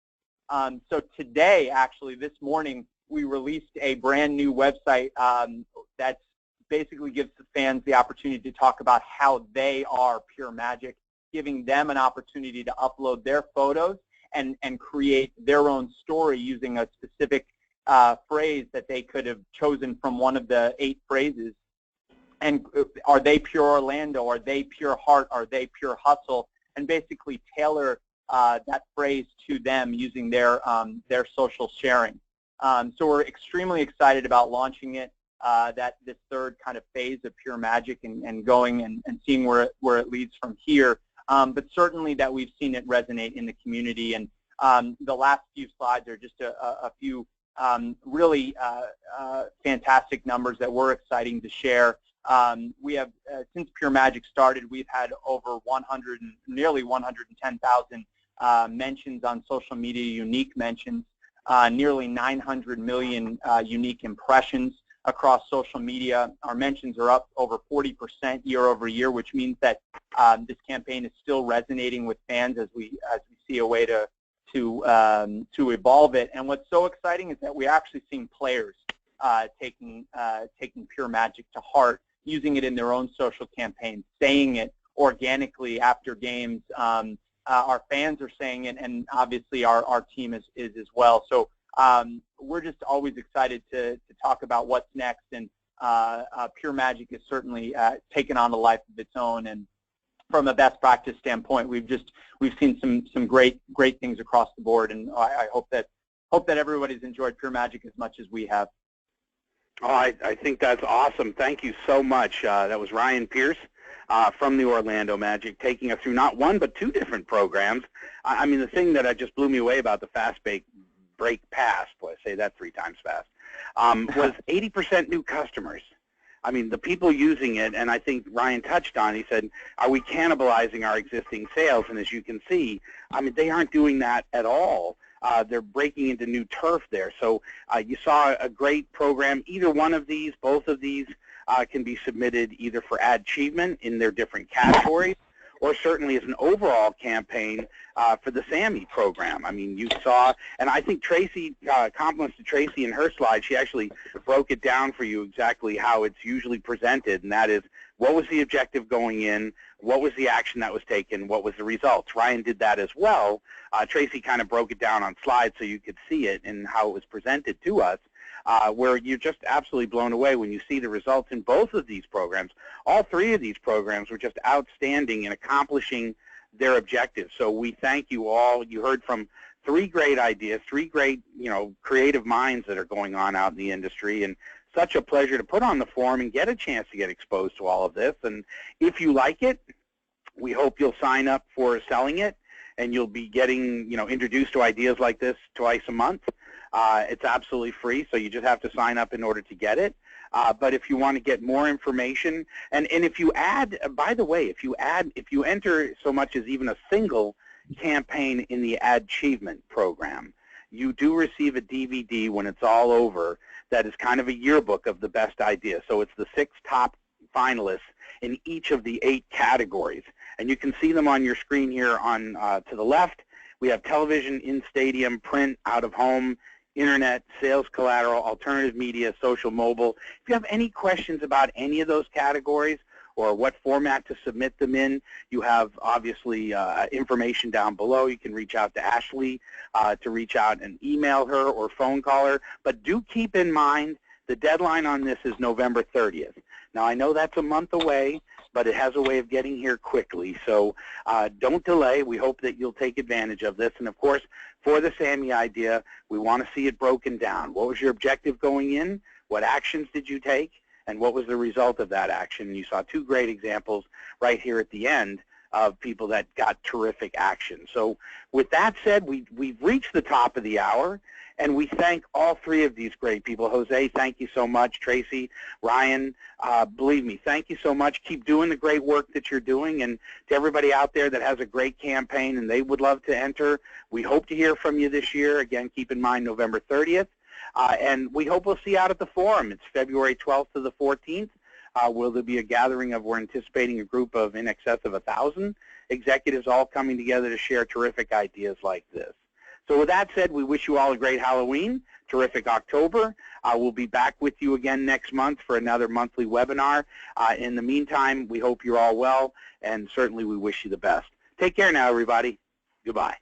So today, actually, this morning, we released a brand new website that basically gives the fans the opportunity to talk about how they are Pure Magic, giving them an opportunity to upload their photos and create their own story using a specific phrase that they could have chosen from one of the 8 phrases. And are they pure Orlando? Are they pure heart? Are they pure hustle? And basically tailor that phrase to them using their social sharing. So we're extremely excited about launching it, this 3rd kind of phase of Pure Magic, and going and seeing where it leads from here. But certainly that we've seen it resonate in the community. And the last few slides are just a few really fantastic numbers that we're exciting to share. We have, since Pure Magic started, we've had over nearly 110,000 mentions on social media, unique mentions, nearly 900 million unique impressions across social media. Our mentions are up over 40% year over year, which means that this campaign is still resonating with fans as we see a way to evolve it. And what's so exciting is that we're actually seeing players taking Pure Magic to heart, using it in their own social campaigns, saying it organically after games. Our fans are saying it, and obviously our team is as well. So we're just always excited to talk about what's next, and Pure Magic is certainly taken on a life of its own. And from a best practice standpoint, we've seen some great things across the board, and I hope that everybody's enjoyed Pure Magic as much as we have. Oh, I think that's awesome. Thank you so much. That was Ryan Pierce from the Orlando Magic, taking us through not 1 but 2 different programs. I mean, the thing that just blew me away about the Fast Break Pass, boy, I say that 3 times fast, was 80% new customers. I mean, the people using it, and I think Ryan touched on, he said, are we cannibalizing our existing sales? And as you can see, I mean, they aren't doing that at all. They're breaking into new turf there. So you saw a great program. Either one of these, both of these, can be submitted either for ad achievement in their different categories, or certainly as an overall campaign for the SAMI program. I mean, you saw, and I think Tracy, compliments to Tracy in her slide, she actually broke it down for you exactly how it's usually presented, and that is, what was the objective going in, what was the action that was taken, what was the results. Ryan did that as well. Tracy kind of broke it down on slides so you could see it and how it was presented to us, where you're just absolutely blown away when you see the results in both of these programs. All 3 of these programs were just outstanding in accomplishing their objectives. So we thank you all. You heard from 3 great ideas, 3 great, creative minds that are going on out in the industry, and such a pleasure to put on the forum and get a chance to get exposed to all of this. And if you like it, we hope you'll sign up for selling it, and you'll be getting, introduced to ideas like this twice a month. It's absolutely free, so you just have to sign up in order to get it. But if you want to get more information, and if you add, by the way, if you enter so much as even a single campaign in the Ad Achievement program, you do receive a DVD when it's all over that is kind of a yearbook of the best ideas. So it's the 6 top finalists in each of the 8 categories. And you can see them on your screen here on to the left. We have television, in-stadium, print, out-of-home, internet, sales collateral, alternative media, social, mobile. If you have any questions about any of those categories or what format to submit them in, you have obviously information down below. You can reach out to Ashley to reach out and email her or phone call her. But do keep in mind the deadline on this is November 30th. Now, I know that's a month away, but it has a way of getting here quickly. So don't delay. We hope that you'll take advantage of this. And, of course, for the SAMI idea, we want to see it broken down. What was your objective going in? What actions did you take? And what was the result of that action? And you saw two great examples right here at the end of people that got terrific action. So with that said, we've reached the top of the hour, and we thank all three of these great people. Jose, thank you so much. Tracy, Ryan, believe me, thank you so much. Keep doing the great work that you're doing. And to everybody out there that has a great campaign and they would love to enter, we hope to hear from you this year. Again, keep in mind November 30th. And we hope we'll see you out at the forum. It's February 12th to the 14th. Will there be a gathering of, we're anticipating a group of in excess of 1,000 executives all coming together to share terrific ideas like this. So with that said, we wish you all a great Halloween, terrific October. We'll be back with you again next month for another monthly webinar. In the meantime, we hope you're all well, and certainly we wish you the best. Take care now, everybody. Goodbye.